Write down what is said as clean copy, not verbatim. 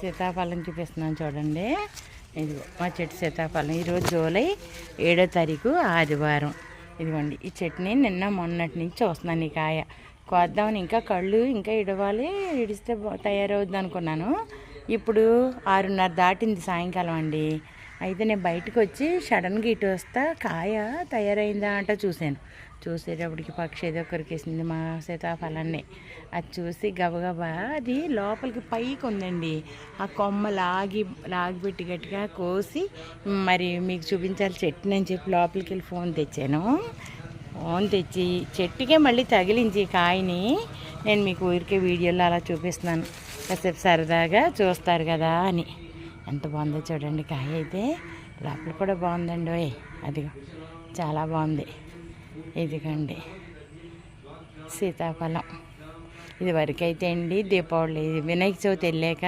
సీతాఫలం చూపిస్తున్నాను చూడండి. ఇదిగో మా చెట్టు సీతాఫలం. ఈరోజు జూలై 7వ తారీఖు ఆదివారం. ఇదిగోండి ఈ చెట్టుని నిన్న మొన్నటి నుంచి చూస్తున్నాను. ఈ కాయ కోద్దామని ఇంకా కళ్ళు ఇంకా ఇడవాలి, ఇడిస్తే తయారవుద్ది అనుకున్నాను. ఇప్పుడు 6:30 దాటింది సాయంకాలం అండి. అయితే నేను బయటకు వచ్చి సడన్గా ఇటు వస్తా కాయ తయారైందా అంట చూసేటప్పటికి పక్షి ఏదో కొరికేసింది మా సీతాఫలాన్ని. అది చూసి గబగబా అది లోపలికి పైకి ఉందండి. ఆ కొమ్మ లాగిపెట్టి గట్టిగా కోసి మరి మీకు చూపించాలి చెట్టుని అని చెప్పి లోపలికి వెళ్ళి ఫోన్ తెచ్చి చెట్టుకే మళ్ళీ తగిలించి కాయని నేను మీకు ఊరికే వీడియోలో అలా చూపిస్తున్నాను. కాసేపు సరదాగా చూస్తారు కదా అని. ఎంత బాగుందో చూడండి కాయ అయితే. లోపల కూడా బాగుందండి. అదిగో చాలా బాగుంది. ఇదిగండి సీతాఫలం. ఇది వరకు అయితే అండి దీపావళి వినాయక చవితి వెళ్ళాక